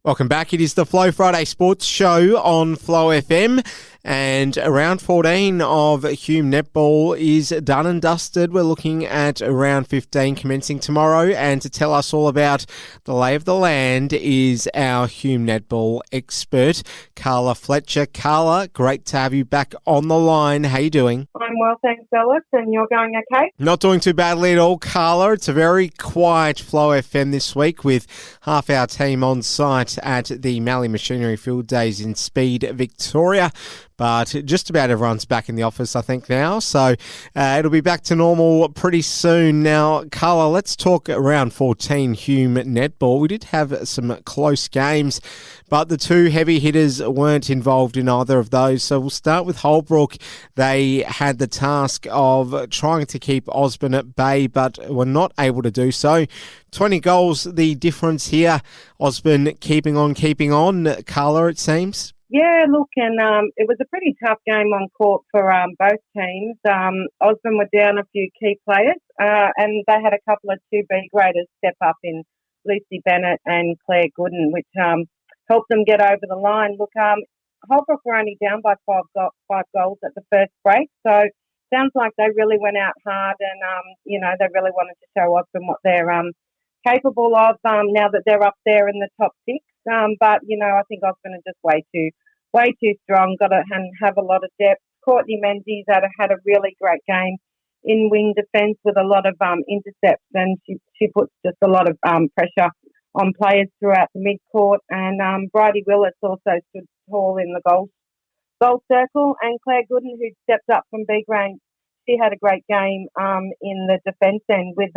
Welcome back. It is the Flow Friday Sports Show on Flow FM, and round 14 of Hume netball is done and dusted. We're looking at round 15 commencing tomorrow, and to tell us all about the lay of the land is our Hume netball expert, Carla Fletcher. Carla, great to have you back on the line. How you doing? I'm well, thanks, Alex, and you're going okay? Not doing too badly at all, Carla. It's a very quiet Flow FM this week with half our team on site at the Mallee Machinery Field Days in Speed, Victoria. But just about everyone's back in the office, I think, now. So it'll be back to normal pretty soon. Now, Carla, let's talk round 14 Hume netball. We did have some close games, but the two heavy hitters weren't involved in either of those. So we'll start with Holbrook. They had the task of trying to keep Osborne at bay, but were not able to do so. 20 goals, the difference here. Osborne keeping on. Carla, it seems. Yeah, look, and it was a pretty tough game on court for both teams. Osborne were down a few key players, and they had a couple of 2B graders step up in Lucy Bennett and Claire Gooden, which helped them get over the line. Look, Holbrook were only down by five goals at the first break, so sounds like they really went out hard, and they really wanted to show Osborne what they're capable of now that they're up there in the top six. But I think Osborne are just way too strong. Got to have a lot of depth. Courtney Menzies had a really great game in wing defence with a lot of intercepts, and she puts just a lot of pressure on players throughout the mid-court. And Bridie Willis also stood tall in the goal circle. And Claire Gooden, who stepped up from B grade, she had a great game in the defence end with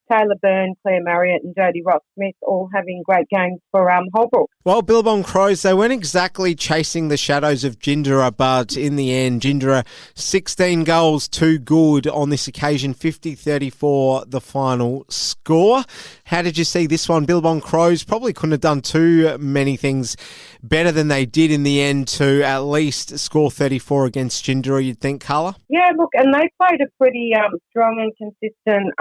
Taylor Byrne, Claire Marriott and Jodie Ross-Smith all having great games for Holbrook. Well, Billabong Crows, they weren't exactly chasing the shadows of Gindera, but in the end, Gindera 16 goals, too good on this occasion, 50-34 the final score. How did you see this one? Billabong Crows probably couldn't have done too many things better than they did in the end to at least score 34 against Gindera, you'd think, Carla? Yeah, look, and they played a pretty strong and consistent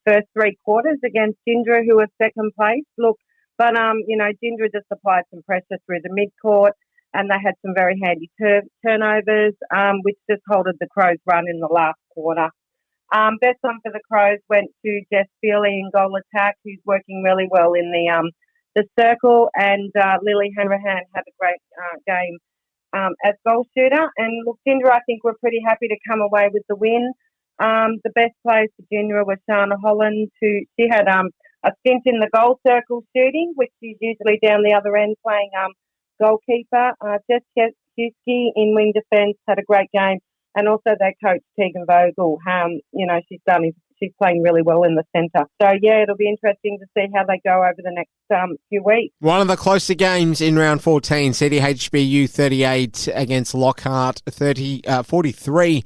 first three quarters against Gindera, who was second place. Look, but Gindera just applied some pressure through the mid-court, and they had some very handy turnovers, which just halted the Crows' run in the last quarter. Best one for the Crows went to Jess Feely in goal attack, who's working really well in the circle, and Lily Hanrahan had a great game as goal shooter. And look, Gindera, I think, were pretty happy to come away with the win. The best players for Gindera were Shana Holland, she had a stint in the goal circle shooting, which she's usually down the other end playing goalkeeper. Jess Husky in wing defence had a great game, and also their coach Tegan Vogel. She's playing really well in the centre. So yeah, it'll be interesting to see how they go over the next few weeks. One of the closer games in round 14, CDHBU 38 against Lockhart 43.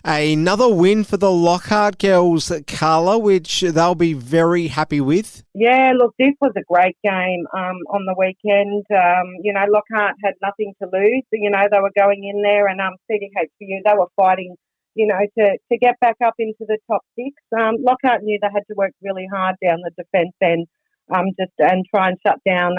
Another win for the Lockhart girls, Carla, which they'll be very happy with. Yeah, look, this was a great game on the weekend. Lockhart had nothing to lose. They were going in there, and CDHBU, they were fighting, to get back up into the top six. Lockhart knew they had to work really hard down the defence end and try and shut down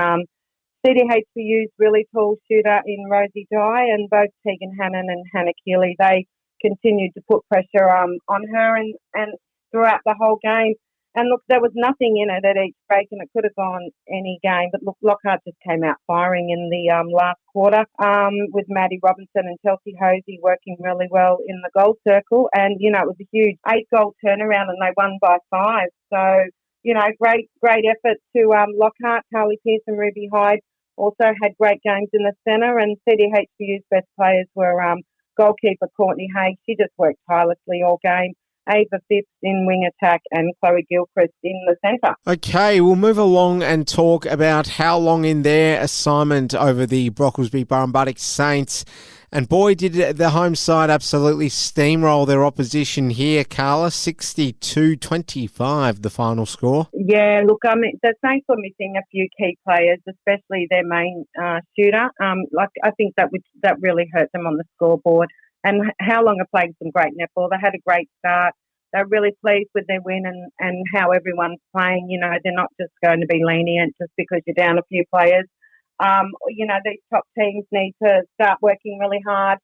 CDHBU's really tall shooter in Rosie Dye, and both Tegan Hannon and Hannah Keeley, they continued to put pressure on her and throughout the whole game. And look, there was nothing in it at each break, and it could have gone any game. But look, Lockhart just came out firing in the last quarter with Maddie Robinson and Chelsea Hosey working really well in the goal circle. And, it was a huge 8-goal turnaround, and they won by 5. So, great effort to Lockhart. Carly Pearce and Ruby Hyde also had great games in the centre, and CDHBU's best players were goalkeeper Courtney Haig. She just worked tirelessly all game. Ava Phipps in wing attack and Chloe Gilchrist in the centre. Okay, we'll move along and talk about how long in their assignment over the Brocklesby Burrumbuttock Saints. And boy, did the home side absolutely steamroll their opposition here, Carla. 62-25, the final score. Yeah, look, the Saints were missing a few key players, especially their main shooter. I think that really hurt them on the scoreboard. And How Long are playing some great netball. They had a great start. They're really pleased with their win and how everyone's playing. They're not just going to be lenient just because you're down a few players. These top teams need to start working really hard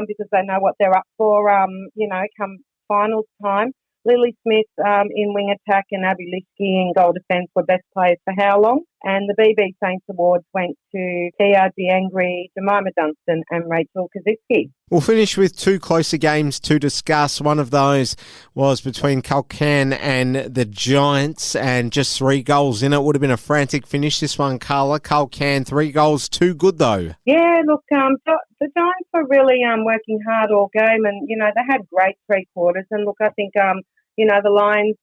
because they know what they're up for, come finals time. Lily Smith in wing attack and Abby Liskey in goal defence were best players for how long? And the BB Saints Awards went to Tia DeAngry, Jemima Dunstan and Rachel Kaczynski. We'll finish with two closer games to discuss. One of those was between Culcairn and the Giants, and just 3 goals in it. Would have been a frantic finish, this one, Carla. Culcairn, 3 goals, too good though. Yeah, look, the Giants were really working hard all game, and, they had great 3 quarters. And look, I think, the Lions,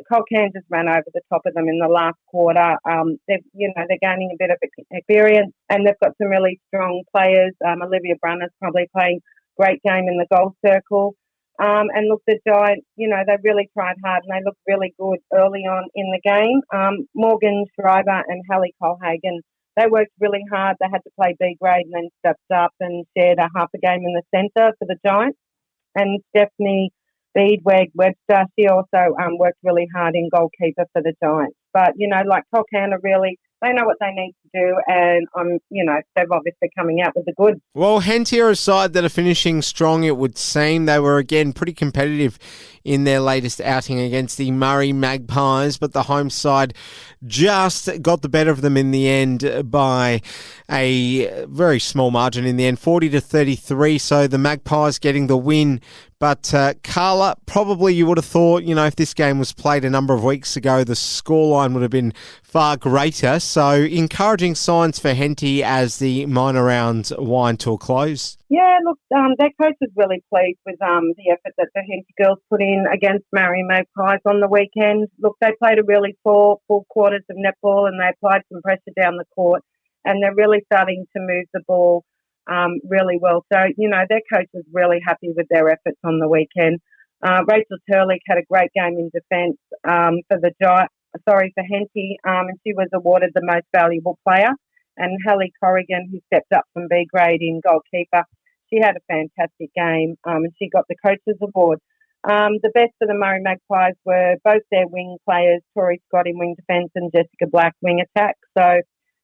Culcairn just ran over the top of them in the last quarter. They're gaining a bit of experience, and they've got some really strong players. Olivia Brunner's probably playing great game in the goal circle. And look, the Giants, they really tried hard and they looked really good early on in the game. Morgan Schreiber and Hallie Colhagen, they worked really hard. They had to play B grade and then stepped up and shared a half a game in the centre for the Giants. And Stephanie Beadweg Webster, she also worked really hard in goalkeeper for the Giants. But, Culcairn are really, they know what they need to do, and they've obviously coming out with the goods. Well, Henty are a side that are finishing strong, it would seem. They were, again, pretty competitive in their latest outing against the Murray Magpies, but the home side just got the better of them in the end by a very small margin in the end, 40-33, so the Magpies getting the win. But Carla, probably you would have thought, if this game was played a number of weeks ago, the scoreline would have been far greater. So encouraging signs for Henty as the minor rounds wind to a close. Yeah, look, their coach was really pleased with the effort that the Henty girls put in against Murray Magpies on the weekend. Look, they played a really full quarters of netball and they applied some pressure down the court, and they're really starting to move the ball really well. So, their coach was really happy with their efforts on the weekend. Rachel Turlick had a great game in defence for Henty, and she was awarded the most valuable player. And Hallie Corrigan, who stepped up from B grade in goalkeeper, she had a fantastic game, and she got the coach's award. The best for the Murray Magpies were both their wing players, Tori Scott in wing defence and Jessica Black wing attack. So,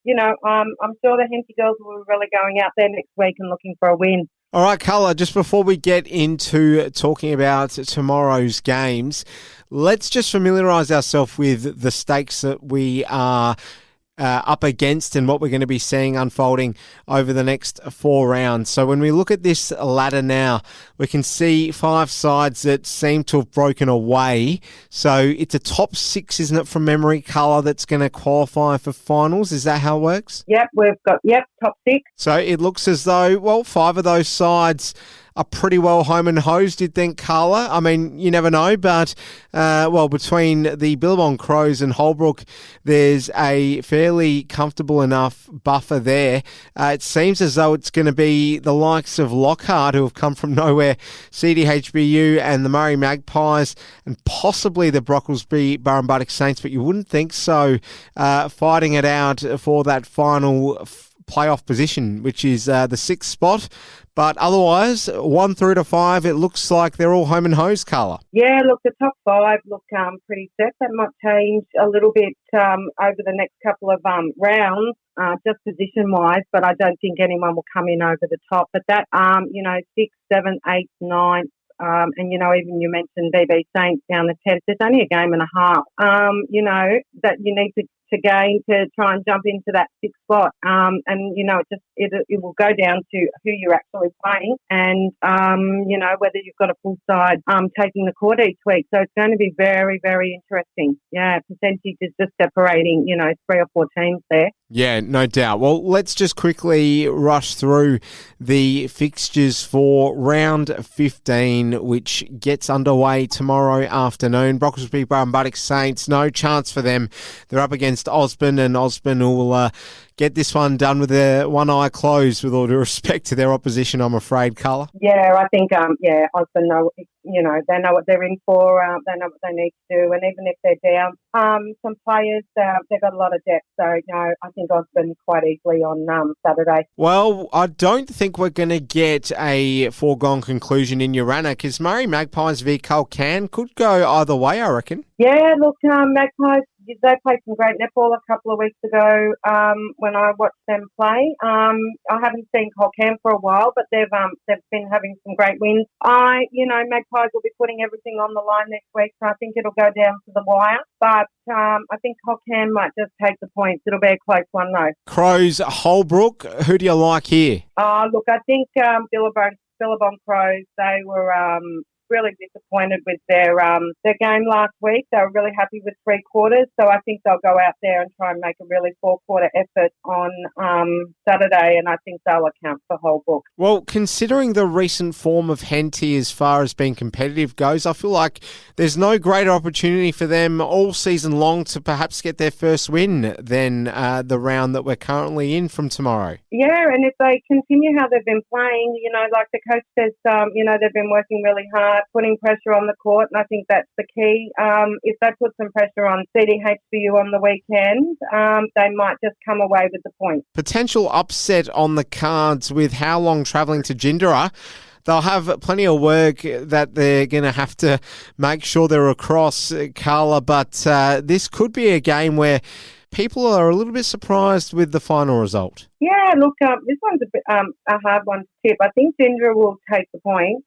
I'm sure the Henty girls will be really going out there next week and looking for a win. All right, Carla, just before we get into talking about tomorrow's games, let's just familiarise ourselves with the stakes that we are up against and what we're going to be seeing unfolding over the next 4 rounds. So when we look at this ladder now, we can see 5 sides that seem to have broken away. So it's a top 6, isn't it, from memory, Carla, that's going to qualify for finals? Is that how it works? Yep, we've got, top 6. So it looks as though, 5 of those sides are pretty well home and hosed, you'd think, Carla. I mean, you never know, but, between the Billabong Crows and Holbrook, there's a fairly comfortable enough buffer there. It seems as though it's going to be the likes of Lockhart, who have come from nowhere, CDHBU and the Murray Magpies, and possibly the Brocklesby Burrumbuttock Saints, but you wouldn't think so, fighting it out for that final playoff position, which is the 6th spot. But otherwise, 1 through to 5, it looks like they're all home and hosed, Carla. Yeah, look, the top 5 look pretty set. That might change a little bit over the next couple of rounds, just position-wise, but I don't think anyone will come in over the top. But that, 6, 7, 8, 9, and, even you mentioned BB Saints down the 10th, there's only a game and a half, that you need to gain to try and jump into that 6th spot. It will go down to who you're actually playing and, whether you've got a full side taking the court each week. So it's going to be very, very interesting. Yeah, percentage is just separating, 3 or 4 teams there. Yeah, no doubt. Well, let's just quickly rush through the fixtures for round 15, which gets underway tomorrow afternoon. Brocklesby Burrumbuttock Saints, no chance for them. They're up against Osborne, and Osborne will get this one done with their one eye closed, with all due respect to their opposition, I'm afraid, Carla. Yeah, I think, Osborne know, they know what they're in for, they know what they need to do, and even if they're down some players, they've got a lot of depth, so, I think Osborne quite easily on Saturday. Well, I don't think we're going to get a foregone conclusion in Urana, because Murray Magpies v Culcairn could go either way, I reckon. Yeah, look, Magpies they played some great netball a couple of weeks ago when I watched them play. I haven't seen Colcam for a while, but they've been having some great wins. Magpies will be putting everything on the line next week, so I think it'll go down to the wire. But I think Colcam might just take the points. It'll be a close one, though. Crows, Holbrook, who do you like here? Look, I think Billabong Crows, they were really disappointed with their game last week. They were really happy with 3 quarters, so I think they'll go out there and try and make a really 4-quarter effort on Saturday, and I think they'll account for Holbrook. Well, considering the recent form of Henty as far as being competitive goes, I feel like there's no greater opportunity for them all season long to perhaps get their first win than the round that we're currently in from tomorrow. Yeah, and if they continue how they've been playing, like the coach says, they've been working really hard, putting pressure on the court, and I think that's the key. If they put some pressure on CDHBU on the weekend, they might just come away with the point. Potential upset on the cards with how long travelling to Jindera. They'll have plenty of work that they're going to have to make sure they're across, Carla, but this could be a game where people are a little bit surprised with the final result. Yeah, look, this one's a hard one to tip. I think Jindera will take the points.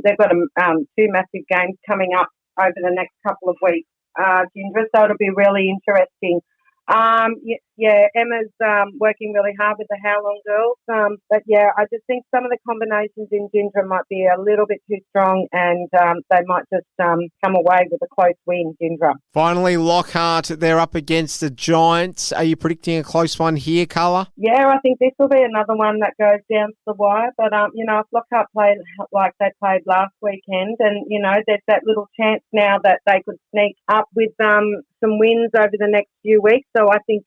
They've got 2 massive games coming up over the next couple of weeks, Jindera, so it'll be really interesting. Emma's working really hard with the Howlong girls. But I just think some of the combinations in Jindera might be a little bit too strong, and they might just come away with a close win, Jindera. Finally, Lockhart, they're up against the Giants. Are you predicting a close one here, Carla? Yeah, I think this will be another one that goes down to the wire. But, if Lockhart played like they played last weekend, and, there's that little chance now that they could sneak up with some wins over the next few weeks. So I think,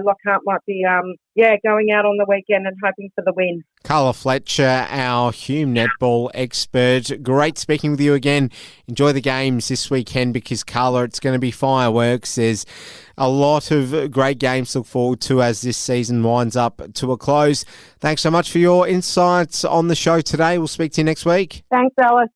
Lockhart might be, going out on the weekend and hoping for the win. Carla Fletcher, our Hume netball expert. Great speaking with you again. Enjoy the games this weekend because, Carla, it's going to be fireworks. There's a lot of great games to look forward to as this season winds up to a close. Thanks so much for your insights on the show today. We'll speak to you next week. Thanks, Alice.